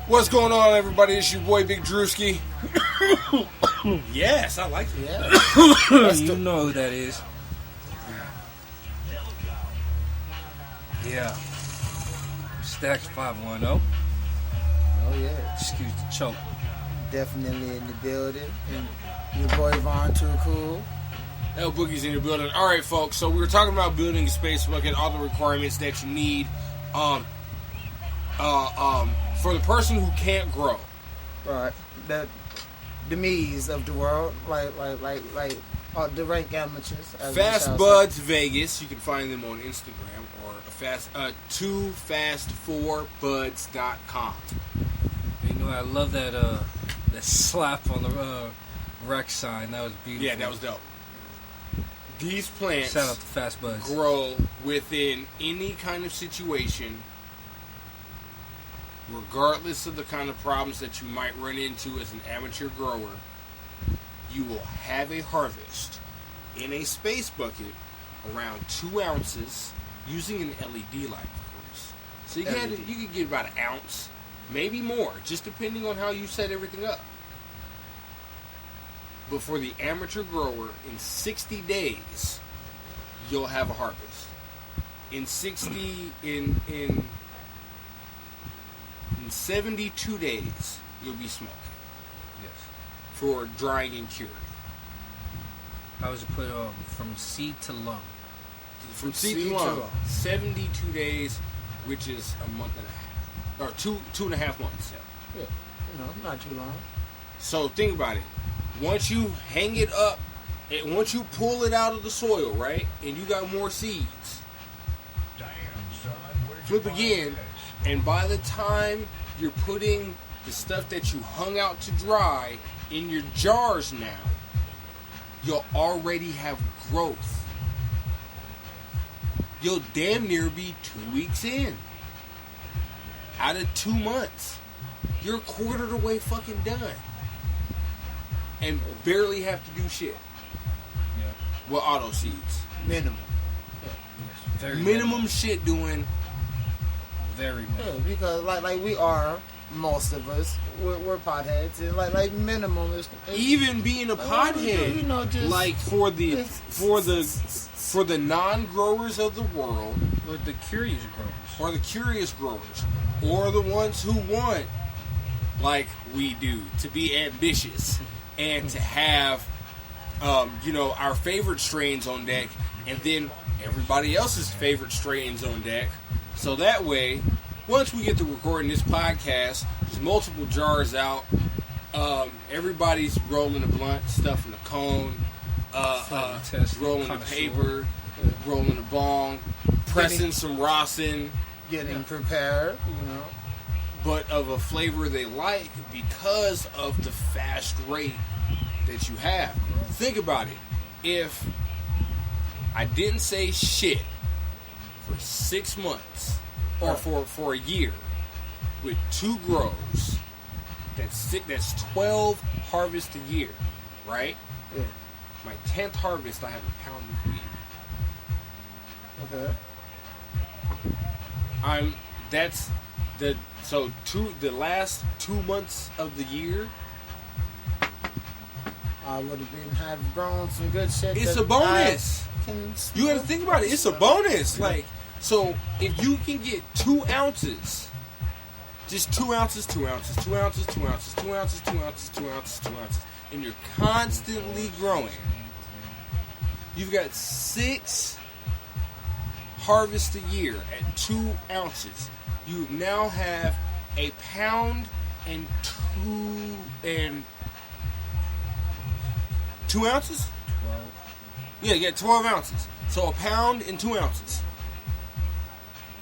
What's going on, everybody? It's your boy Big Drewski. Yes, I like it. Yeah. You know who that is. Yeah. Stax 510. Oh yeah. Excuse the choke. Definitely in the building. And your boy Von Too Cool. L Boogie's in the building. All right, folks. So we were talking about building a Spacebucket, all the requirements that you need, for the person who can't grow. Right. The me's of the world, like the rank amateurs. Fast Buds Vegas. You can find them on Instagram or 2fast4buds.com. You know, I love that slap on the rec sign. That was beautiful. Yeah, that was dope. These plants Shout out to Fast Buds. grow within any kind of situation, regardless of the kind of problems that you might run into as an amateur grower. You will have a harvest in a space bucket around 2 ounces using an LED light, of course. So you could get about an ounce, maybe more, just depending on how you set everything up. But for the amateur grower, in 60 days, you'll have a harvest. In 72 days, you'll be smoking. Yes. For drying and curing. How was it put from seed to lung? From seed to lung. 72 days, which is a month and a half. Or two and a half months. Yeah. Not too long. So think about it. Once you hang it up, and once you pull it out of the soil, right, and you got more seeds, flip again, and by the time you're putting the stuff that you hung out to dry in your jars now, you'll already have growth. You'll damn near be 2 weeks in. Out of 2 months, you're a quarter of the way fucking done. And barely have to do shit. Yeah. With auto seeds. Minimum. Yes. Very minimum shit doing. Very minimum. Yeah, because like we are, most of us, we're potheads, and like minimum is even being a pothead. Just like for the non-growers of the world, or the curious growers, or the ones who want, like we do, to be ambitious and to have, our favorite strains on deck, and then everybody else's favorite strains on deck. So that way, once we get to recording this podcast, there's multiple jars out. Everybody's rolling a blunt, stuffing a cone, rolling a paper, rolling a bong, pressing some Rossin, getting prepared, but of a flavor they like because of the fast rate that you have. Think about it. If I didn't say shit for 6 months or for a year with 2 grows, that's 12 harvests a year, right? Yeah. My 10th harvest, I have a pound of weed. Okay. The last 2 months of the year, I would have grown some good shit. It's a bonus. You got to think about it. It's a bonus. Like, so if you can get 2 ounces, just 2 ounces, 2 ounces, 2 ounces, 2 ounces, 2 ounces, 2 ounces, 2 ounces, 2 ounces, and you're constantly growing, you've got 6 harvests a year at 2 ounces. You now have a pound and 2 ounces? 12. Yeah, you got 12 ounces. So a pound and 2 ounces.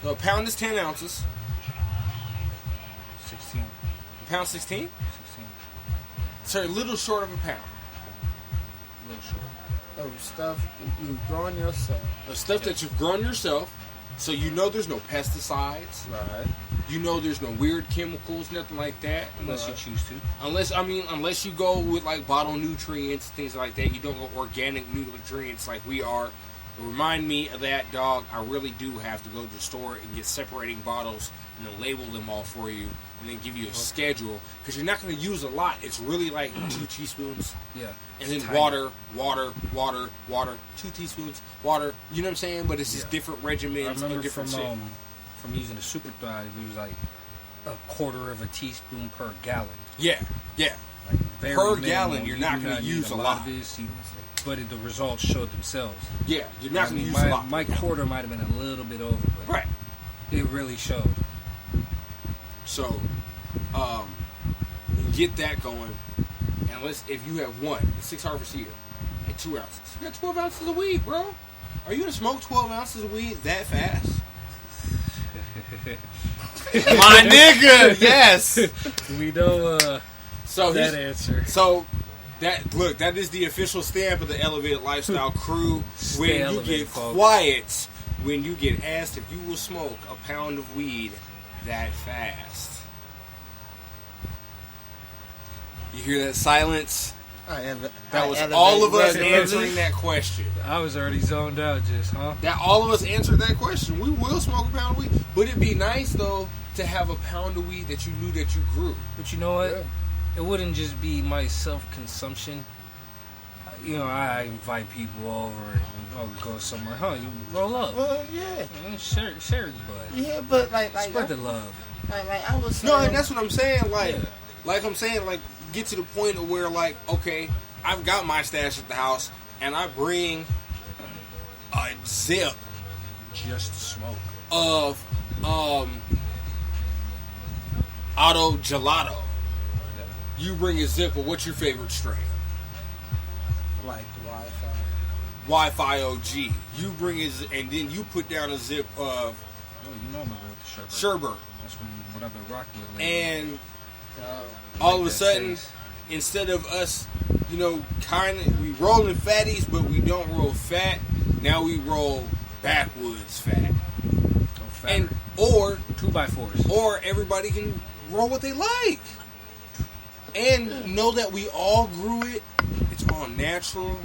So a pound is 10 ounces. 16. A pound 16? 16. So a little short of a pound. A little short. Of stuff you've grown yourself. Of stuff that you've grown yourself. So you know there's no pesticides. Right. You know there's no weird chemicals, nothing like that. Unless you choose to. Unless you go with like bottle nutrients, things like that. You don't go organic nutrients like we are. remind me of that, dog. I really do have to go to the store and get separating bottles and then label them all for you and then give you a schedule because you're not going to use a lot. It's really like 2 teaspoons. Yeah. And then tiny. water, 2 teaspoons, water. You know what I'm saying? But it's just different regimens. I remember different from using the Super Thrive, it was like a quarter of a teaspoon per gallon. Yeah. Like very Per minimal. gallon, you're not going to need use a lot. Of this, but the results showed themselves. Yeah, you're not going to use a lot. My quarter might have been a little bit over, but right. It really showed. So, get that going. And if you have 6 harvests a year at 2 ounces, you got 12 ounces of weed, bro. Are you going to smoke 12 ounces of weed that fast? My nigga, yes. We know that answer. So, that is the official stamp of the Elevated Lifestyle crew. When you get quiet, when you get asked if you will smoke a pound of weed that fast. You hear that silence? That was all of us answering that question. I was already zoned out, That all of us answered that question. We will smoke a pound of weed. But it'd be nice, though, to have a pound of weed that you knew that you grew. But you know what? Yeah. It wouldn't just be my self-consumption. You know, I invite people over and go somewhere. You roll up. Well, yeah. Share the bud. Yeah, but like spread the love. Like I was saying. No, and that's what I'm saying. Like I'm saying, get to the point of where, okay, I've got my stash at the house, and I bring a zip just to smoke of Auto Gelato. You bring a zip of what's your favorite strain? Like the Wi-Fi OG. You bring and then you put down a zip of. Oh, you know I'm gonna go with the Sherbert. That's what I've been rocking with lately. And all of a sudden, instead of us, we rolling fatties, but we don't roll fat. Now we roll backwoods fat. Or 2x4s. Or everybody can roll what they like. And know that we all grew it. It's all natural.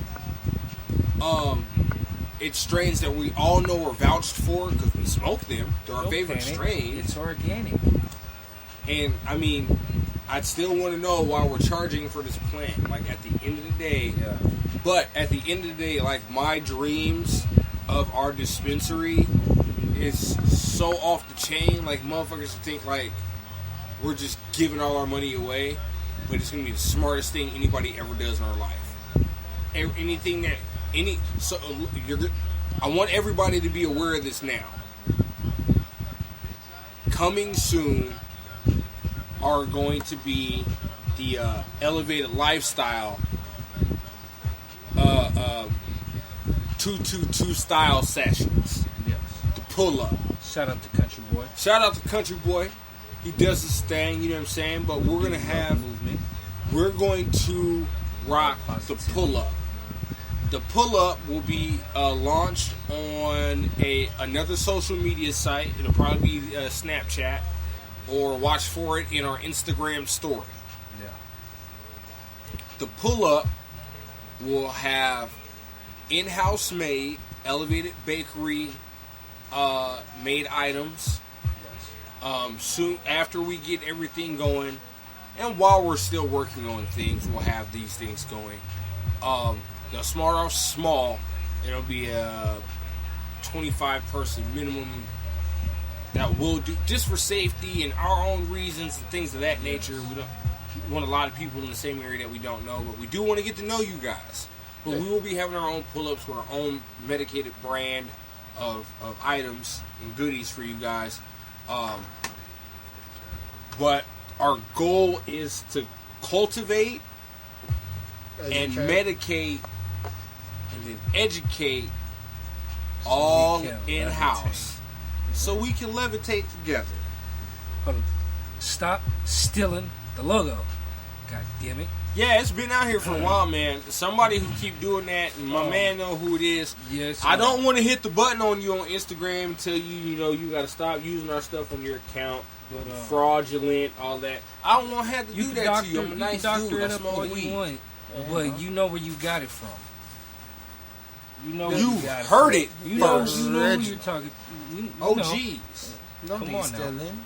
It's strains that we all know are vouched for because we smoke them. They're our favorite strains. It's organic. And I'd still want to know why we're charging for this plant. At the end of the day. Yeah. But at the end of the day, my dreams of our dispensary is so off the chain. Motherfuckers think we're just giving all our money away. But it's going to be the smartest thing anybody ever does in our life. I want everybody to be aware of this now. Coming soon are going to be the Elevated Lifestyle 222 style sessions. Yes. The pull up. Shout out to Country Boy. Shout out to Country Boy. He does his thing, you know what I'm saying? But we're going to rock the pull up. The pull up will be launched on another social media site. It'll probably be Snapchat, or watch for it in our Instagram story. Yeah. The pull up will have in-house made, elevated bakery made items. Soon after we get everything going, and while we're still working on things, we'll have these things going. They'll start off small. It'll be a 25-person minimum that we'll do just for safety and our own reasons and things of that nature. We don't want a lot of people in the same area that we don't know, but we do want to get to know you guys. But we will be having our own pull-ups with our own medicated brand of items and goodies for you guys. But our goal is to cultivate and medicate and then educate all in-house so we can levitate together. Hold on. Stop stealing the logo. God damn it. Yeah, it's been out here for a while, man. Somebody who keep doing that, and my man know who it is. Yes, I don't want to hit the button on you on Instagram and tell you got to stop using our stuff on your account. Fraudulent, all that. I don't want to have to do that to you. I'm a nice dude. I smoke weed. But you know where you got it from. You know You got it. heard it You know, first. you know who you're talking. You know. OGs. Don't Come be on now. stealing.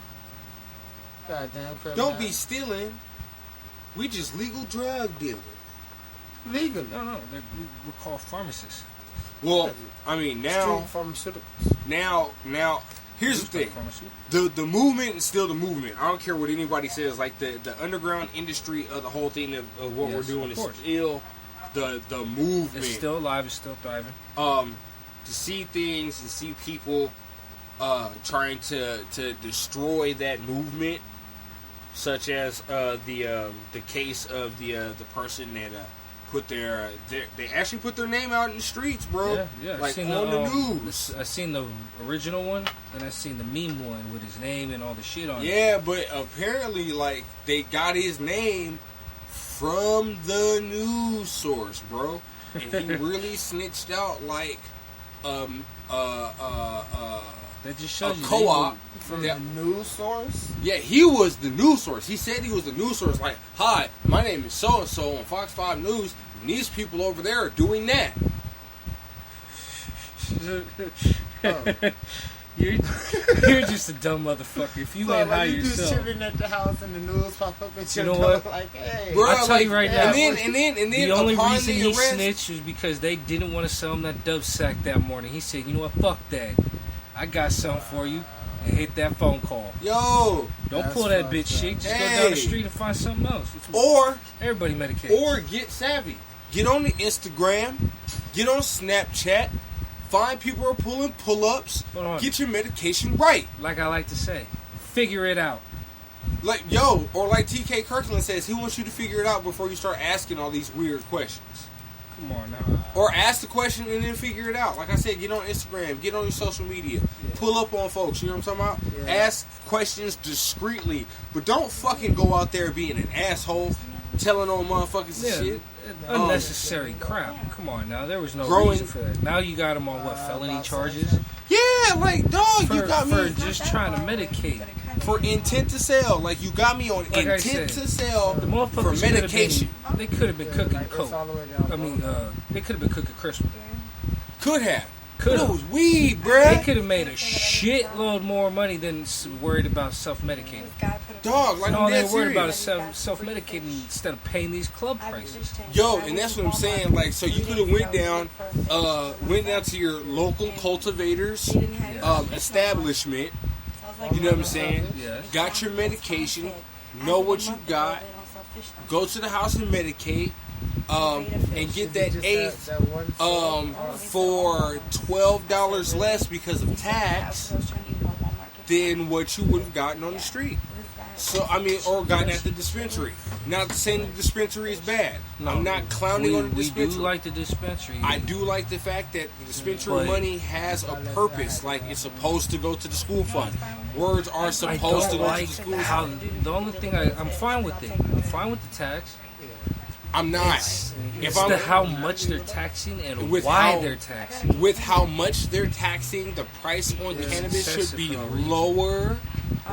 Goddamn criminal. Don't be stealing. We just legal drug dealers. legal. No, we're called pharmacists. Well, I mean now, Street pharmaceuticals. now. Here's the thing. Pharmaceutical. The movement is still the movement. I don't care what anybody says. Like the underground industry of the whole thing of what we're doing is still the movement. It's still alive. It's still thriving. To see things and see people trying to destroy that movement, such as the case of the person that put they actually put their name out in the streets, bro. Yeah. Like on the news. I seen the original one, and I seen the meme one with his name and all the shit on it. Yeah, but apparently, like, they got his name from the news source, bro. And he really snitched out like That just shows a you co-op. From the news source? Yeah, he was the news source. He said he was the news source. Like, hi, my name is so-and-so on Fox 5 News, and these people over there are doing that. You're just a dumb motherfucker. If you So, ain't like, high you yourself. just chilling at the house and the news pop up at your You know door what? like, hey. Bro, I'll tell you right now. And then The only upon reason the he arrest, snitched was because they didn't want to sell him that dove sack that morning. He said, you know what, fuck that. I got something for you. And hit that phone call. yo, Don't That's pull that fucked bitch up. shit. Just go Hey. down the street and find something else. or Everybody medicates. get savvy. Get on the Instagram. Get on Snapchat. Find people who are pulling pull-ups. Hold on. Get your medication right. Like I like to say, figure it out. Like, or like TK Kirkland says, he wants you to figure it out before you start asking all these weird questions. Come on now. Or ask the question and then figure it out. Like I said, get on Instagram, get on your social media, pull up on folks, you know what I'm talking about? Yeah. Ask questions discreetly, but don't fucking go out there being an asshole, telling on motherfuckers and shit. Unnecessary crap. Come on now. There was no Growing- reason for that. Now you got him on what, felony charges? Yeah, like, dog, For, you got for me just trying to medicate. for intent to sell. Like, you got me on Like I intent said, to sell The for motherfuckers medication. they could have been cooking Like, it's coke. all the way down. I mean, they could have been cooking crisp. Could have. Could But it have. was weed, They bruh. could have made a shitload more money than worried about self-medicating. Dog, like, No, I'm they're dead worried about serious. self-medicating instead of paying these club prices. Yo, and that's what I'm saying. Like, so you could have went down to your local cultivators establishment. You know what I'm saying? Yes. Got your medication. Know what you got. Go to the house and medicate. And get that eighth for $12 less because of tax than what you would have gotten on the street. So, I mean, or gotten at the dispensary. Not saying the dispensary is bad. I'm not clowning on the We dispensary. do like the dispensary. I do like the fact that the dispensary But- money has a purpose. Like, it's supposed to go to the school fund. Words are I supposed to don't go to like the school how. fund. The only thing I'm fine with it. I'm fine with the tax. I'm not. It's If the I'm how much they're taxing and With why how- they're taxing. with how much they're taxing, the price on cannabis should be lower,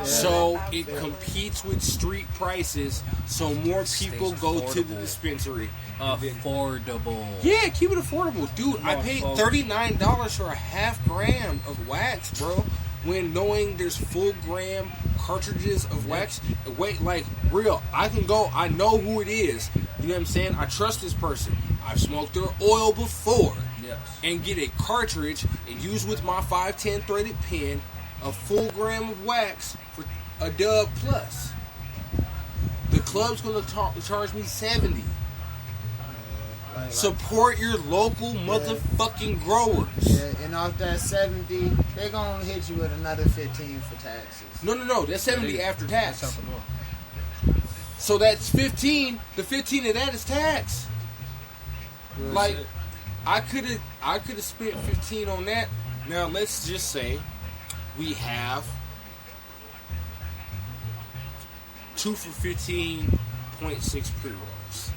so it competes with street prices. So more people go to the affordable. dispensary. Affordable. Yeah, keep it affordable, dude. I on, paid folks. $39 for a half gram of wax, bro. When knowing there's full gram cartridges of wax, wait, like real. I can go. I know who it is. You know what I'm saying? I trust this person. I've smoked their oil before, Yes. and get a cartridge and use with my 510 threaded pen a full gram of wax for a dub plus. The club's gonna charge me $70. Support your local motherfucking growers. Yeah, and off that 70, they gonna hit you with another 15 for taxes. No. That's 70 after That's tax. out the door. So that's 15. The 15 of that is tax. Like, I could have spent 15 on that. Now let's just say we have 2 for 15.6 pre-rolls.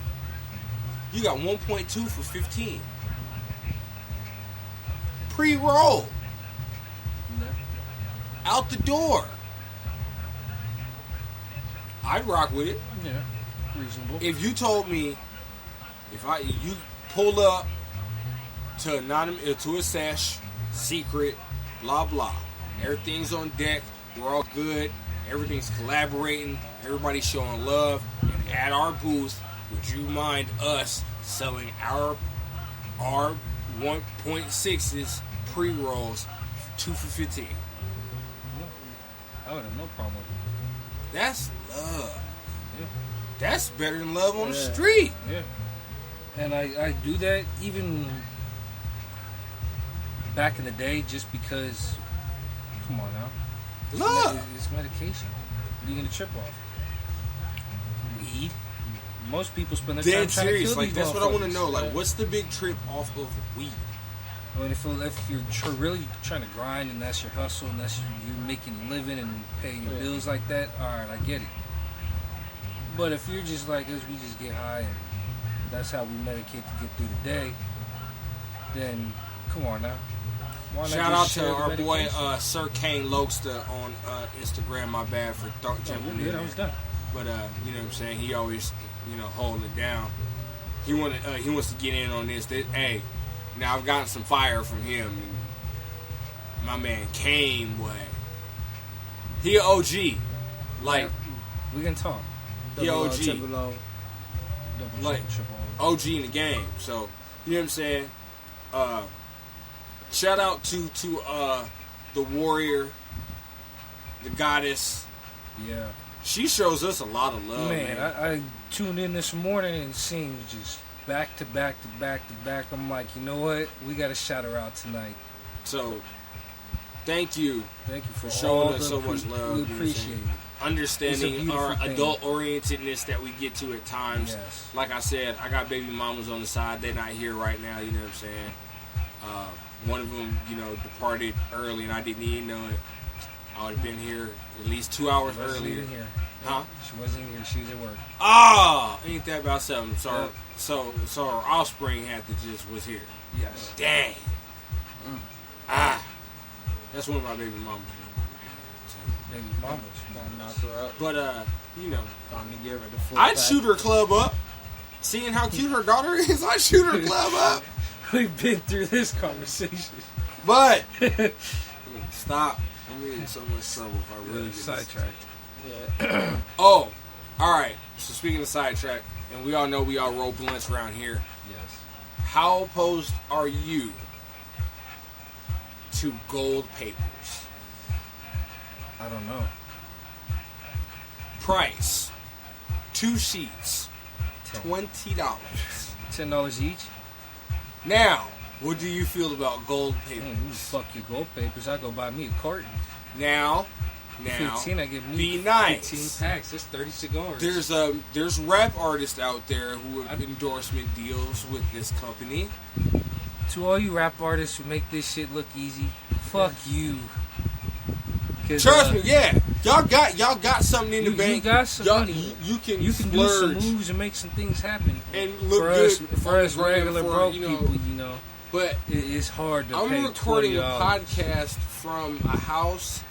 You got 1.2 for 15. Pre-roll. Out the door. I'd rock with it. Yeah. Reasonable. If you told me, you pull up to anonymous to a sesh, secret, blah blah. Everything's on deck. We're all good. Everything's collaborating. Everybody's showing love. And at our booth, would you mind us selling our 1.6s pre-rolls 2 for $15? I would have no problem with it. That's love. Yeah. That's better than love on the street. Yeah. And I do that even back in the day just because, come on now. Love. It's medication. What are you going to trip off? Weed. Most people spend their time Dead trying serious. to kill Like, these that's what I want to motherfuckers. know. Like, what's the big trip off of weed? I mean, if you're really trying to grind and that's your hustle and that's you making a living and paying your bills like that, alright, I get it. But if you're just like us, we just get high and that's how we medicate to get through the day, then come on now. Why not Shout just out to share the our boy medication? Sir Kane Lokster on Instagram. My bad for jumping in Yeah, there. I was done. But you know what I'm saying? He always, holding it down. He wants to get in on this. Hey, now I've gotten some fire from him. My man Kane, boy. He an OG. Like, we can talk. he OG. Triple O. Double Like, triple. OG in the game. So, you know what I'm saying? Shout out to the warrior, the goddess. Yeah. She shows us a lot of love, man. I tuned in this morning and seen just back to back to back to back. I'm like, you know what? We got to shout her out tonight. So, thank you. Thank you For for showing all us so much love, We you know what I'm appreciate saying? it. It's a Understanding beautiful our thing. adult orientedness that we get to at times. Yes. Like I said, I got baby mamas on the side. They're not here right now. You know what I'm saying? One of them, departed early, and I didn't even know it. I would have been here at least 2 hours She wasn't earlier. even here. Huh? She wasn't here. She was at work. Ah, ain't that about something? So, Yep. so our offspring was here. Yes. Dang. That's one of my baby mamas. Baby mama's. Knock her up. But Time to give her the full I'd pack. shoot her club up. Seeing how cute her daughter is, I'd shoot her club up. We've been through this conversation. But stop. I'm in so much trouble if I really get Sidetracked. Yeah. Oh, all right. So speaking of sidetrack, and we all know we all roll blunts around here. Yes. How opposed are you to gold papers? I don't know. Price: 2 sheets, $20. $10 each. Now, what do you feel about gold Man, you papers? fuck your gold papers. I go buy me a carton. Now, 15. I give me be nice. 15 packs. That's 30 cigars. There's rap artists out there who have endorsement deals with this company. To all you rap artists who make this shit look easy, fuck you. Trust me, yeah, y'all got something in the bank. You got some Y'all, money. you can You can do splurge some moves and make some things happen. and look for good us, for us regular broke people, But it's hard to pay I'm recording a $20. podcast from a house.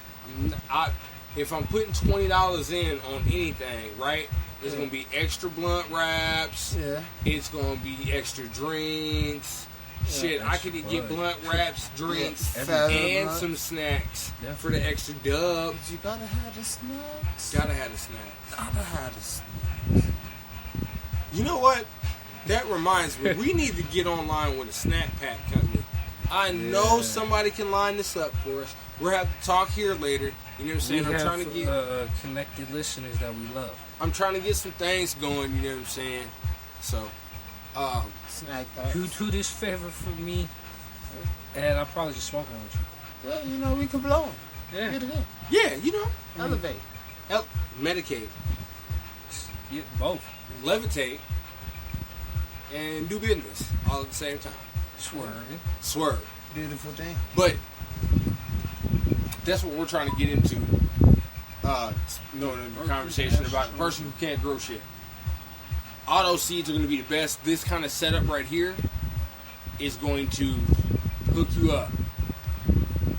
If I'm putting $20 in on anything, right? It's gonna be extra blunt wraps. Yeah. It's gonna be extra drinks. Shit, I could extra get fun. blunt wraps, drinks, Everything. and some snacks Yeah. for the extra dub. You gotta have the snacks. Gotta have the snacks. Gotta have the snacks. You know what? That reminds me, we need to get online with a snack pack company. I know somebody can line this up for us. We'll have to talk here later. You know what I'm saying? We I'm have trying to get connected listeners that we love. I'm trying to get some things going, you know what I'm saying? So, Snack packs. Who this favor for me, and I'll probably just smoke one with you. Yeah, we can blow them. Yeah. Get it in. yeah, you know, Elevate. medicate, Yeah, both. levitate, and do business all at the same time. Swerving. Swerve. Beautiful thing. But that's what we're trying to get into. The conversation about the person who can't grow shit. Auto seeds are going to be the best. This kind of setup right here is going to hook you up.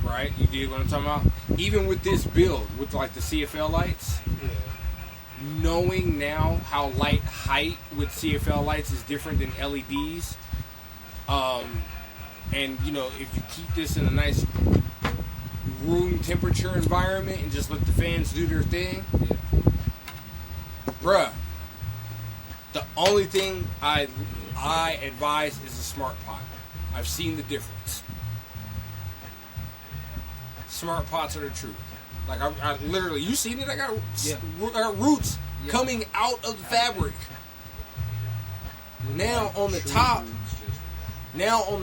Right? You dig what I'm talking about? Even with this build, with like the CFL lights, knowing now how light height with CFL lights is different than LEDs, And, you know, if you keep this in a nice room temperature environment and just let the fans do their thing, bruh, the only thing I advise is a smart pot. I've seen the difference. Smart pots are the truth. Like, I literally, you seen it? I got roots coming out of the fabric. Now on the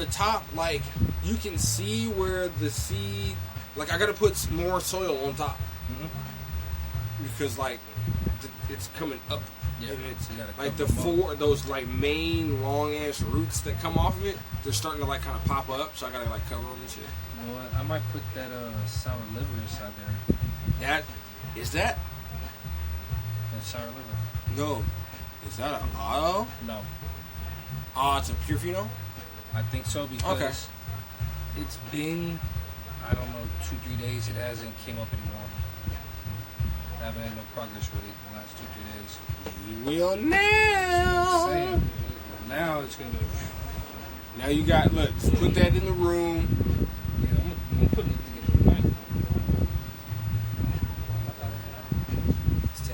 top, like, you can see where the seed, like, I gotta put more soil on top. Because, like, it's coming up. Yeah. And it's like those like main long ass roots that come off of it, they're starting to like kind of pop up, so I gotta like cover them and shit. You know what? I might put that sour liver inside there. Is that Sour liver. no? Is that an auto? No. It's a pure pheno? I think so because it's been, I don't know, 2-3 days. It hasn't came up anymore. I haven't had no progress with it in the last 2-3 days. You will now. Same. Now it's gonna. Now you got, look, just put that in the room. Yeah, I'm putting it together tonight. It's 10:30.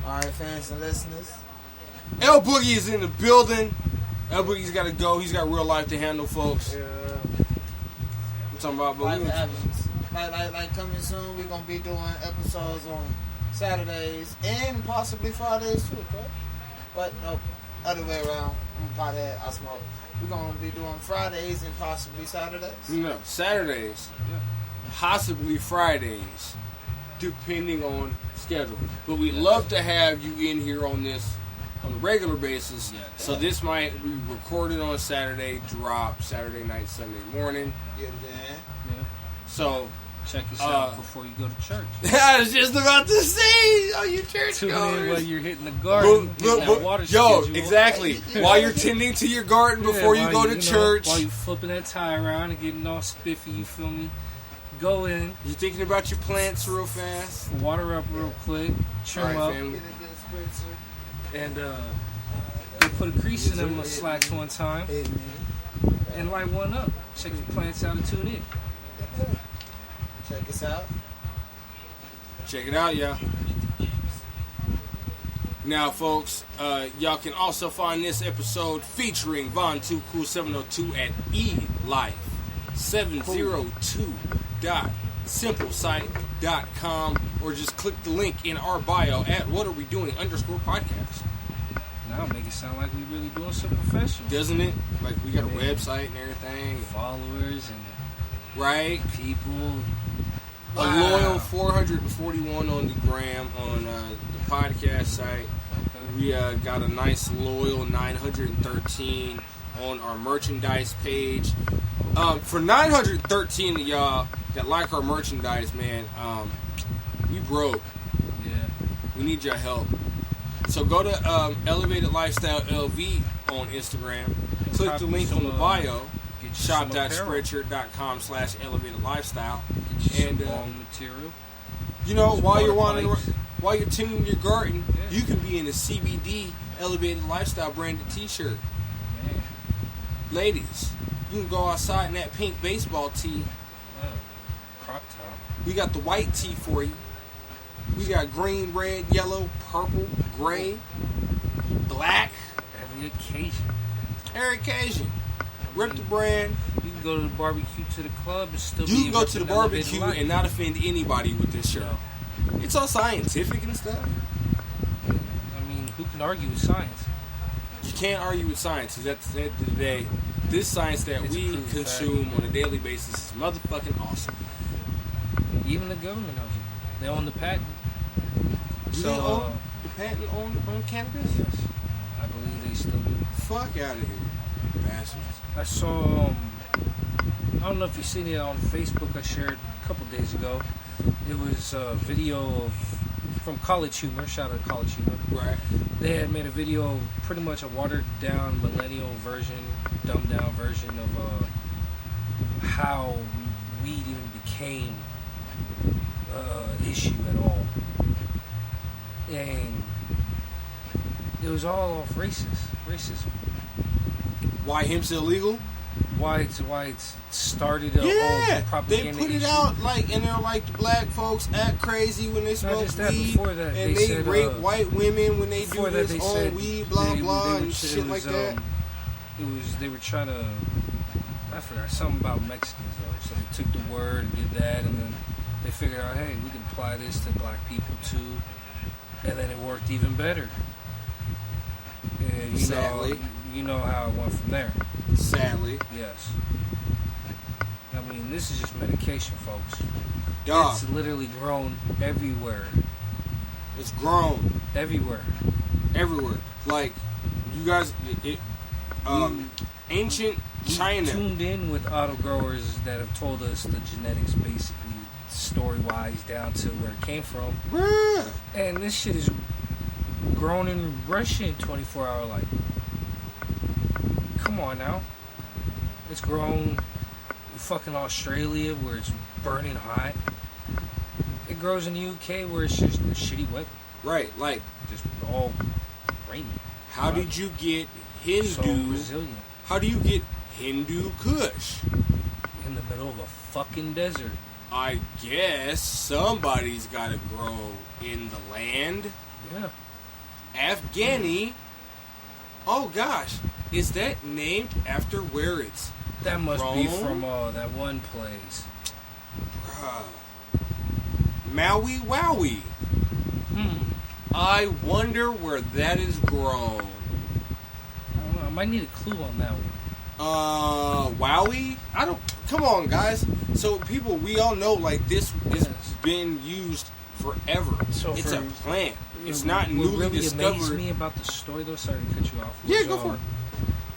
Alright, fans and listeners. L Boogie is in the building. L Boogie's got to go. He's got real life to handle, folks. Yeah. I'm talking about, but Like happens. Like coming soon, we're gonna be doing episodes on Saturdays and possibly Fridays too, correct? But no, other way around. I'm a pothead, I smoke. We're gonna be doing Fridays and possibly Saturdays. No, Saturdays, possibly Fridays, depending on schedule. But we'd love to have you in here on this on a regular basis. Yeah. So this might be recorded on Saturday, drop Saturday night, Sunday morning. Get it in. Yeah. So Check us out before you go to church. I was just about to say, oh, you church Tune in goers. while you're hitting the garden. Hitting that water yo, schedule. exactly. While you're tending to your garden before you go to church. While you flipping that tie around and getting all spiffy, you feel me? Go in. You're thinking about your plants real fast. Water up real quick. Trim All right, up. family. Get a good spritzer. And go put a crease in them slacks one time. And light one up. Check your plants out and tune in. Check us out. Check it out, y'all. Now, folks, y'all can also find this episode featuring Von 2 Cool 702 at elife702.simplesite.com or just click the link in our bio at whatarewedoing_podcast. Now make it sound like we really doing something professional. Doesn't it? Like we got a website and everything. Followers and right? people. A loyal 441 on the gram on the podcast site. We got a nice loyal 913 on our merchandise page. For 913 of y'all that like our merchandise, man, we broke. Yeah. We need your help. So go to Elevated Lifestyle LV on Instagram. Click the link on the bio. Shop.spreadshirt.com/elevatedlifestyle. And material. you know, while you're tending your garden, you can be in a CBD Elevated Lifestyle branded T-shirt. Man. Ladies, you can go outside in that pink baseball tee. Crop top. We got the white tee for you. We got green, red, yellow, purple, gray, black. Every occasion. Every occasion. Rip the brand. You can go to the barbecue to the club and still You can go to the barbecue and not offend anybody with this shirt. No. It's all scientific and stuff. I mean, who can argue with science? You can't argue with science because at the end of the day, this science that we consume on a daily basis is motherfucking awesome. Even the government knows it. They own the patent. Do they own the patent on cannabis? Yes. I believe they still do. Fuck out of here, bastards. I saw, I don't know if you've seen it on Facebook, I shared a couple days ago. It was a video from College Humor, shout out to College Humor. Right. They had made a video, pretty much a watered down millennial version, dumbed down version of how weed even became an issue at all. And It was all off racism. Why hemp's illegal? Why it's started a whole propaganda they put it issue. out like, and they're like, the black folks act crazy when they smoke just that, weed, before that, and they they said, rape white women when they do before that, this they on said weed, blah blah, and shit like that. They were trying to, I forgot something about Mexicans though. So they took the word and did that, and then they figured out, hey, we can apply this to black people too, and then it worked even better. And Sadly. you know how it went from there. Sadly, Yes. I mean, this is just medication, folks. dog, It's literally grown everywhere. it's grown Everywhere. everywhere. Like, you guys, ancient China. Tuned in with auto growers that have told us the genetics, basically story-wise, down to where it came from. Bruh. And this shit is grown in Russia in 24-hour light. Come on now. It's grown in fucking Australia where it's burning hot. It grows in the UK where it's just shitty weather. Right, like, Just all rainy. how did you get So Hindu? resilient. How do you get Hindu Kush? In the middle of a fucking desert. I guess somebody's got to grow in the land. Yeah. Afghani. Oh gosh, is that named after where it's That must be grown? from that one place. Bruh. Maui Wowie. Hmm. I wonder where that is grown. I don't know. I might need a clue on that one. Wowie? I don't. Come on, guys. So people, we all know like this has Yes. been used forever. So it's for- a plant. It's not what newly really amazed discovered. me about the story, though, sorry to cut you off. Yeah, was, go for it.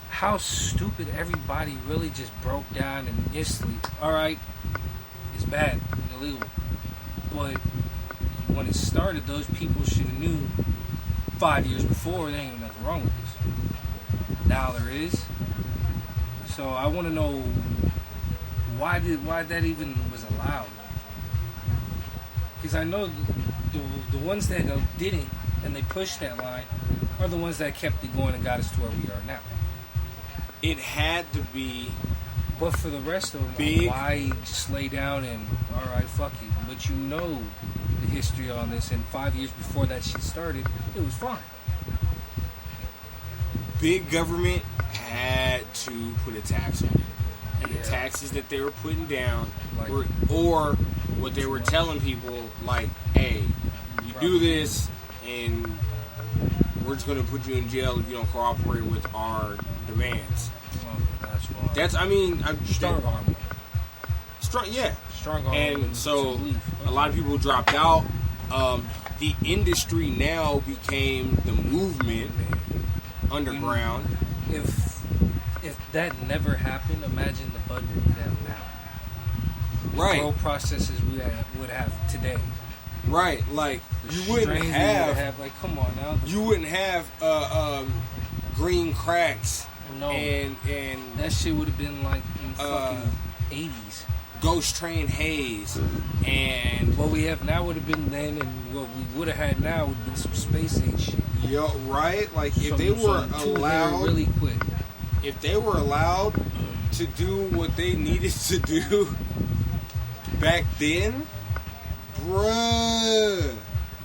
How stupid everybody really just broke down and instantly, all right, it's bad, illegal. But when it started, those people should have knew 5 years before there ain't nothing wrong with this. Now there is. So I want to know why that even was allowed. Because I know the ones that didn't and they pushed that line are the ones that kept it going and got us to where we are now. It had to be. But for the rest of them, Big. why just lay down and all right, fuck it? But you know the history on this, and 5 years before that shit started, it was fine. Big government had to put a tax on it. And Yeah. the taxes that they were putting down Like- were, or what they were telling people, like, hey, you do this and we're just going to put you in jail if you don't cooperate with our demands. Oh, that's why. That's, I mean, I'm strong arm. strong, yeah. Strong arm. And so to believe. a lot of people dropped out. The industry now became the movement underground. If that never happened, imagine the bud we have now. The Right. grow processes we would have today. Right, like The you wouldn't strains we would have like, come on now. you wouldn't have green cracks No, and that shit would have been like in fucking 80s. ghost train haze and What we have now would have been then, and what we would have had now would have been some space age shit. yo, right, like if Some- they were some two-hair allowed really quick. if they were allowed to do what they needed to do back then, bruh.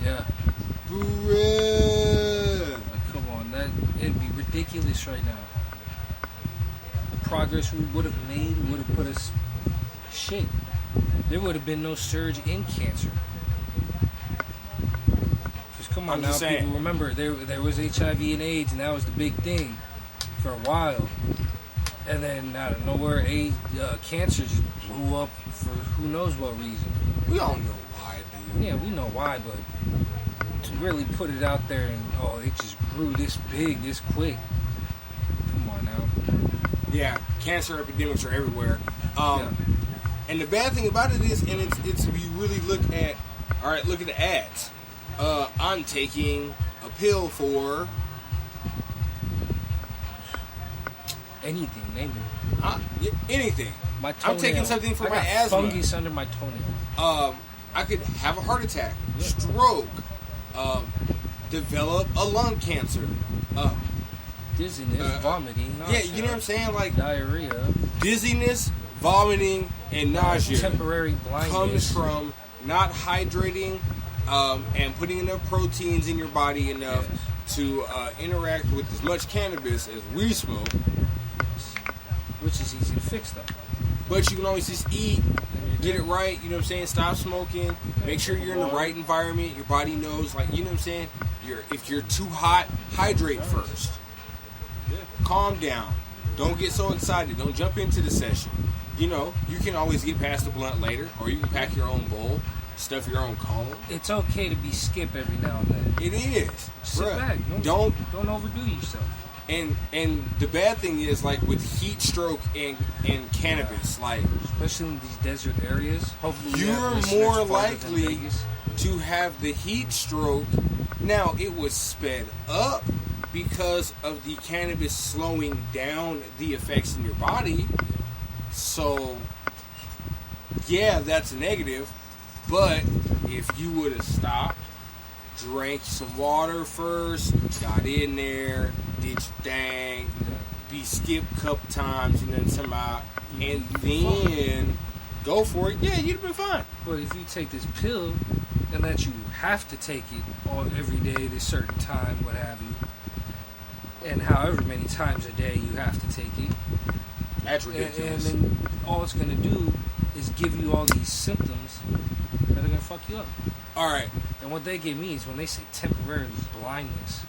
Yeah, like come on, it'd be ridiculous right now. The progress we would have made would have put us shit. There would have been no surge in cancer. Just come on I'm now, just saying. people. Remember, there was HIV and AIDS, and that was the big thing for a while. And then out of nowhere, cancer just blew up for who knows what reason. We all know why, dude. Yeah, we know why, but to really put it out there and it just grew this big, this quick. Come on now. Yeah, cancer epidemics are everywhere. Yeah. And the bad thing about it is, and it's if you really look at the ads. I'm taking a pill for Anything, name it. anything. My toenail. I'm taking something for I my got asthma. fungus under my toenail. I could have a heart attack, Yeah. stroke, develop a lung cancer. Dizziness, vomiting, nausea. Yeah, you know what I'm saying? Like diarrhea. Dizziness, vomiting, and nausea temporary blindness comes from not hydrating and putting enough proteins in your body enough to interact with as much cannabis as we smoke. Which is easy to fix, though. But you can always just eat, get it right, you know what I'm saying? Stop smoking, make sure you're in the right environment, your body knows, like, you know what I'm saying? If you're too hot, hydrate first. Calm down. Don't get so excited. Don't jump into the session. You know, you can always get past the blunt later, or you can pack your own bowl, stuff your own cone. It's okay to be skip every now and then. It is. Sit back. Don't overdo yourself. And the bad thing is, like, with heat stroke and cannabis, like, especially in these desert areas, hopefully you're more likely to have the heat stroke. Now, it was sped up because of the cannabis slowing down the effects in your body. So, yeah, that's negative. But if you would have stopped, drank some water first, got in there, did your thing, be skipped a couple times, you know what I'm talking about, and then go for it, yeah, you'd have been fine. But if you take this pill and that you have to take it every day at a certain time, what have you, and however many times a day you have to take it, that's ridiculous. And then all it's going to do is give you all these symptoms that are going to fuck you up. All right. And what they give me is when they say temporary blindness,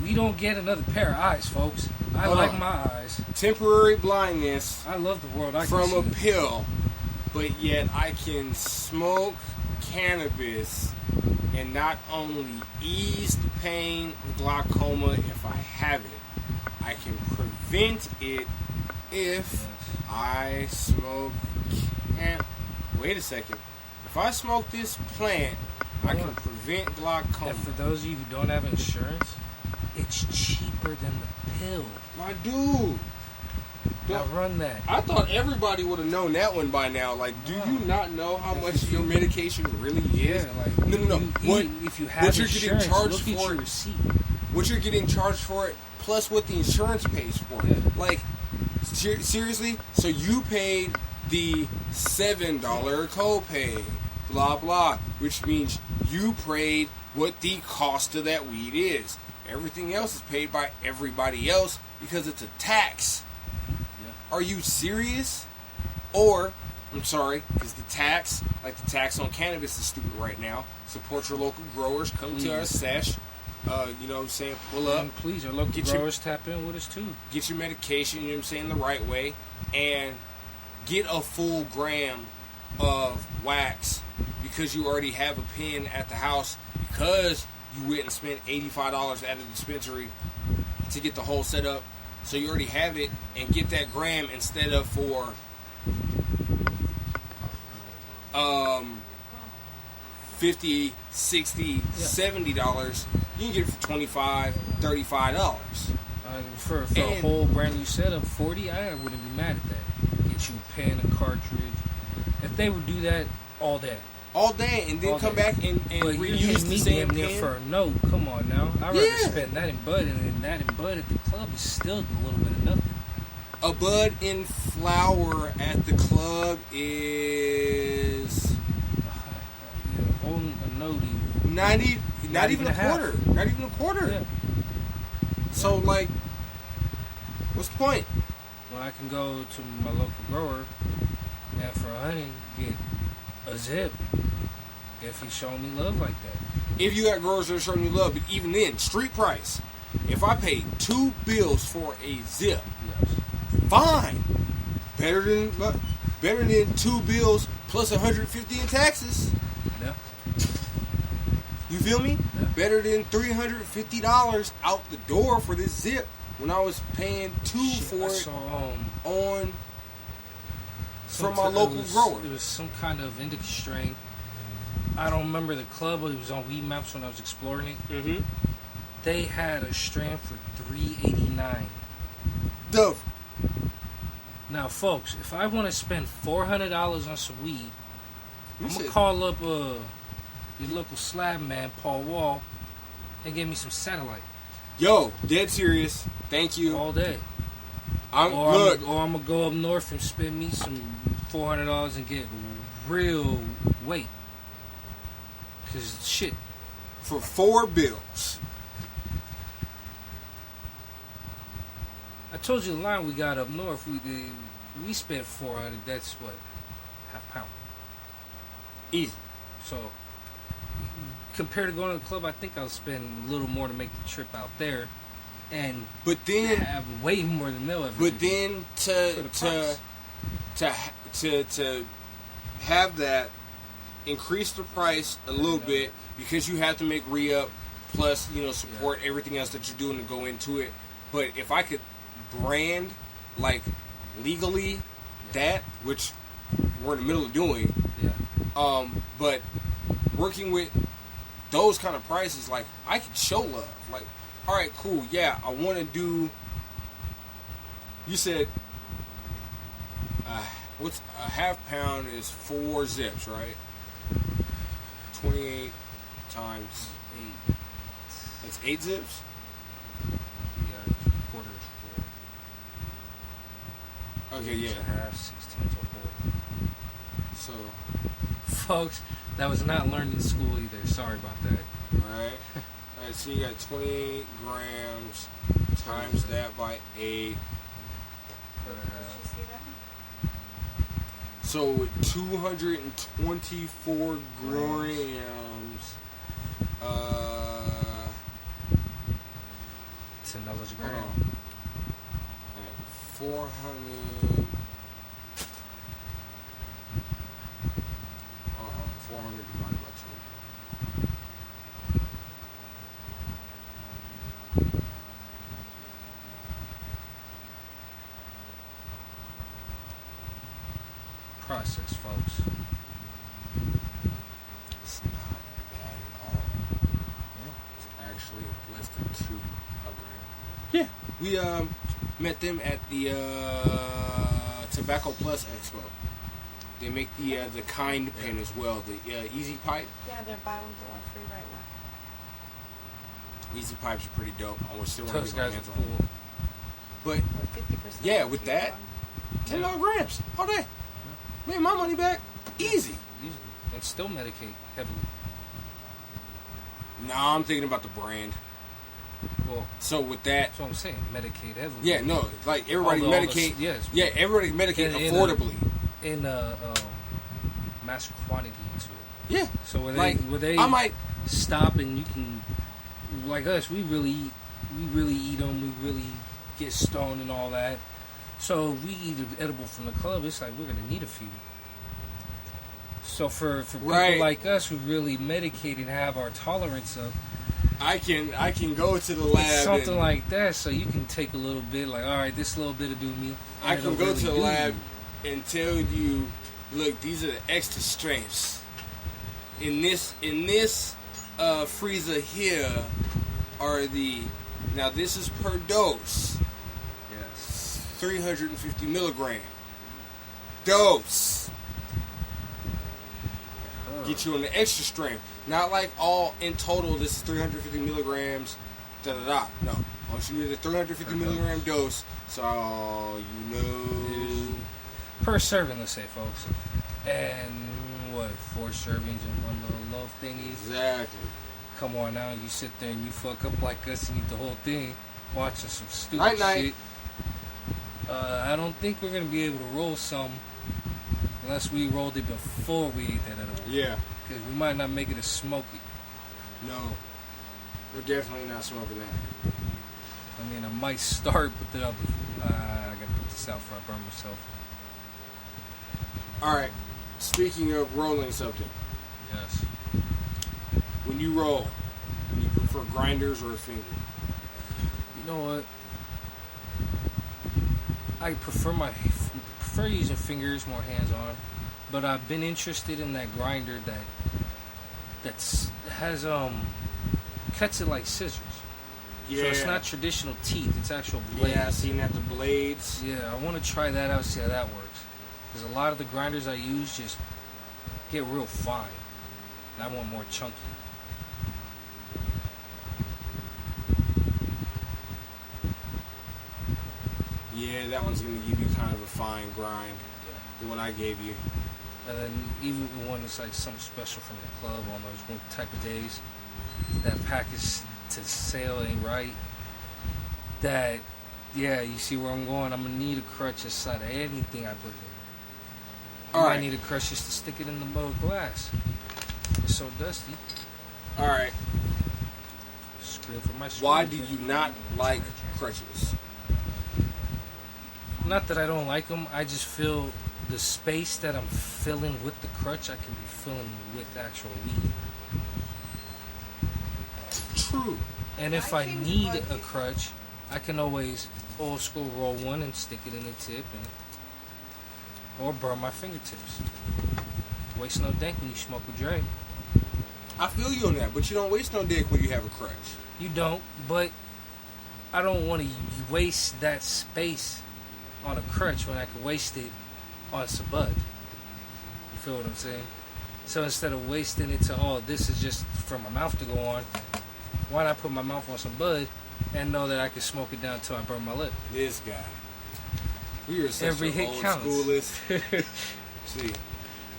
we don't get another pair of eyes, folks. I like my eyes. Temporary blindness. I love the world. From a pill, but yet I can smoke cannabis and not only ease the pain of glaucoma if I have it, I can prevent it if I smoke. Wait a second. If I smoke this plant, I can prevent glaucoma. And for those of you who don't have insurance, it's cheaper than the pill. My dude. Now run that. I thought everybody would have known that one by now. Like, do you not know how much your medication really is? Yeah, like no. If you have insurance, look at your receipt. What you're getting charged for it, plus what the insurance pays for it. Yeah. Like, seriously? So you paid the $7 copay, blah blah, which means you paid what the cost of that weed is. Everything else is paid by everybody else because it's a tax. Yeah. Are you serious? Or, I'm sorry, because the tax, like the tax on cannabis is stupid right now. Support your local growers. Come to our sesh. You know what I'm saying? Pull up. And please, our local growers tap in with us too. Get your medication, you know what I'm saying, the right way. And get a full gram of wax because you already have a pen at the house because you went and spent $85 at a dispensary to get the whole setup. So you already have it, and get that gram instead of for $50, $60, $70. You can get it for $25, $35. For a whole brand new setup, $40, I wouldn't be mad at that. Get you a pen, a cartridge. If they would do that all day. All day, and then come back and reuse the same pen. For a note, come on now. I'd rather spend that in bud, and then that in bud at the club is still a little bit of nothing. A bud in flower at the club is holding a note. Not even a quarter. Not even a quarter. Yeah. So, like, what's the point? Well, I can go to my local grower and for $100 get a zip if he's showing me love like that. If you got growers that are showing you love, but even then, street price. If I paid $2 bills for a zip, fine. Better than $2 bills plus $150 in taxes. Yeah. You feel me? Yeah. Better than $350 out the door for this zip when I was paying $2 for it from my local grower. It was some kind of indica strain. I don't remember the club, but it was on Weed Maps when I was exploring it. Mm-hmm. They had a strand for $389. Dove. Now, folks, if I want to spend $400 on some weed, I'm gonna call up your local slab man, Paul Wall, and get me some satellite Yo, dead serious. Thank you. all day. I'm Or I'm gonna go up north and spend me some $400 and get real weight. Cause shit, for 4 bills. I told you the line we got up north. We spent 400. That's what, half pound. Easy. So compared to going to the club, I think I'll spend a little more to make the trip out there, and But then have way more than they'll ever. But do then for the price. to have that increase the price a little bit because you have to make re-up plus support everything else that you're doing to go into it. But if I could brand like legally that, which we're in the middle of doing, but working with those kind of prices, like I can show love. Like, all right, cool, yeah, I want to do. You said, what's a half pound is 4 zips, right? 28 times 8. It's 8 zips? Yeah, quarter is 4. Okay, yeah. A half, 16 to a whole. So, Folks, that was not learned in school either. Sorry about that. alright. Alright, so you got 28 grams times that by 8. So with 224 grams, $10 a gram. at 400. 400 divided by 2. Process, folks. It's not bad at all. It's actually less than 2 a gram. Yeah. We met them at the Tobacco Plus Expo. They make the kind pen as well, the Easy Pipe. Yeah, they're buy one get one free right now. Easy Pipes are pretty dope. I still want Those to get my guys hands are on them. cool. But Or 50% yeah, off with if you that, want. $10 grams all day. Made my money back easy. Easily. And still medicate heavily. Nah, I'm thinking about the brand. Well, So with that, that's what I'm saying. Medicate heavily. yeah, no, like everybody All the- medicate. yes. Yeah, everybody medicate In- affordably. In mass quantity to it. Yeah. So where Like, they I might. stop and you can, like us, we really eat them. We really get stoned and all that. So if we eat an edible from the club, it's like we're gonna need a few. So for people Right. like us who really medicate and have our tolerance up, I can go to the lab. something and like that, so you can take a little bit, like, all right, this little bit will do me. I and can it'll go really to the do lab you. and tell you, look, these are the extra strengths. In this freezer here are the. Now this is per dose. Yes. 350 milligram dose. Get you on the extra strength. Not like all in total. This is 350 milligrams. Da da da. No, I want you to get a 350 milligram dose. So you know. Per serving, let's say, folks. And what, 4 servings in one little loaf thingy? Exactly. Come on now, you sit there and you fuck up like us and eat the whole thing, watching some stupid Night-night. shit. I don't think we're gonna be able to roll some unless we rolled it before we ate that edible. Yeah. Because we might not make it as smoky. No. We're definitely not smoking that. I mean, I might start, but then I gotta put this out before I burn myself. All right. Speaking of rolling something, Yes. when you roll, do you prefer grinders or a finger? You know what? I prefer using fingers, more hands-on, but I've been interested in that grinder that has cuts it like scissors. Yeah. So it's not traditional teeth; it's actual blades. Yeah, I seen that the blades. Yeah, I want to try that out, see how that works. Because a lot of the grinders I use just get real fine, and I want more chunky. Yeah, that one's going to give you kind of a fine grind. The one I gave you. And then even when it's like something special from the club on those one type of days, that package to sale ain't right. That, yeah, you see where I'm going. I'm gonna need a crutch inside of anything I put in. I might need a crutch just to stick it in the mold glass. It's so dusty. All right. Scream for my Why do you not like crutches? Not that I don't like them. I just feel the space that I'm filling with the crutch, I can be filling with actual weed. True. And if I need a crutch, I can always old school roll one and stick it in the tip, or burn my fingertips. Waste no dank when you smoke a Dre. I feel you on that, but you don't waste no dick when you have a crutch. You don't, but I don't want to waste that space on a crutch when I could waste it on some bud. You feel what I'm saying? So instead of wasting it to, this is just for my mouth to go on, why not put my mouth on some bud and know that I can smoke it down until I burn my lip? This guy. We are such Every an hit old counts. schoolist. See.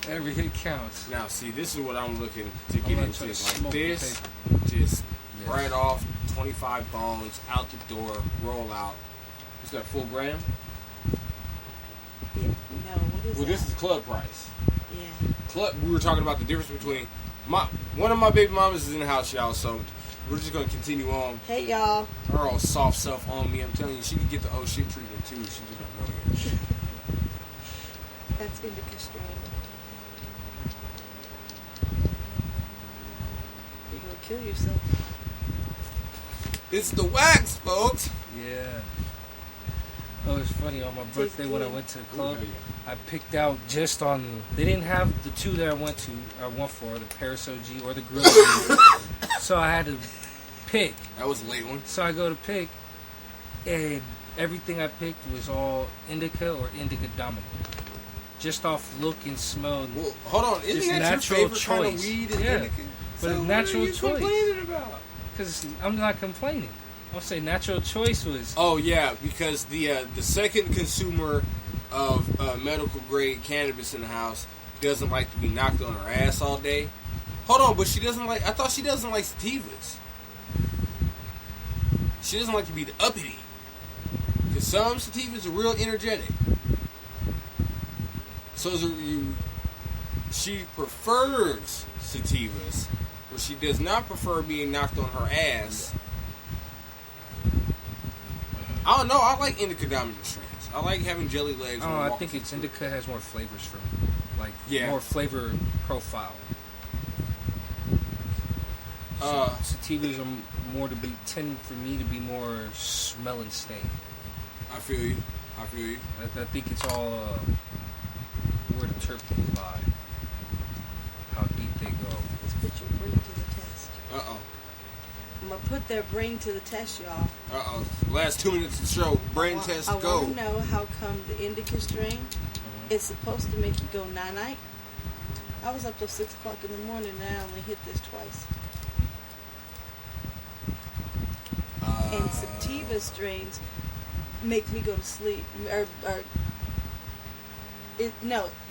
Every hit counts. Now, see, this is what I'm looking to get gonna into. try to Like smoke this, the just Yes. right off, 25 bones, out the door, roll out. Is that full gram? Yeah, no, what is Well, that? this is club price. Yeah. We were talking about the difference between one of my baby mamas is in the house, y'all. So we're just gonna continue on. Hey, y'all. Her all soft self on me. I'm telling you, she could get the oh shit treatment too. She just don't know it. That's indica strain. You're gonna kill yourself. It's the wax, folks. Yeah. Oh, it's funny. On my birthday when I went to the club, I picked out just on. They didn't have the two that I went for, the Paris OG or the Grill OG. So I had to pick. That was a late one. So I go to pick, and everything I picked was all indica or indica dominant. Just off look and smell. Well, hold on. Isn't Just that natural your favorite kind of choice. weed? Is Yeah. indica? But So a what natural are you choice. complaining about? Because I'm not complaining. I'll say natural choice was. Oh yeah, because the second consumer of medical grade cannabis in the house doesn't like to be knocked on her ass all day. Hold on, but she doesn't like. I thought she doesn't like sativas. She doesn't like to be the uppity. Because some sativas are real energetic. So she prefers sativas, but she does not prefer being knocked on her ass. I don't know. I like indica dominant strains. I like having jelly legs. Oh, I think it's indica has more flavors for me. Like, more flavor profile. Sativas are tend for me to be more smell and stain. I feel you. I think it's all where the terpenes lie. How deep they go. Let's put your brain to the test. Uh-oh. I'm going to put their brain to the test, y'all. Uh-oh. Last 2 minutes of the show. Brain test, I go. want to know how come the indica strain is supposed to make you go night-night. I was up till 6 o'clock in the morning and I only hit this twice. And sativa strains make me go to sleep.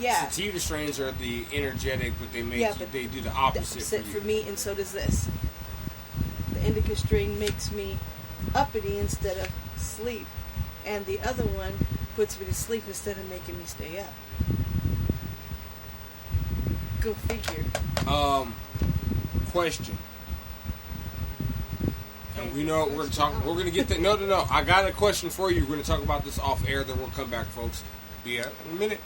Sativa strains are the energetic, but they they do the opposite for me, and so does this. The indica strain makes me uppity instead of sleep, and the other one puts me to sleep instead of making me stay up. Go figure. Question. And we know we're going to get that. No. I got a question for you. We're going to talk about this off air, then we'll come back, folks. Be out in a minute.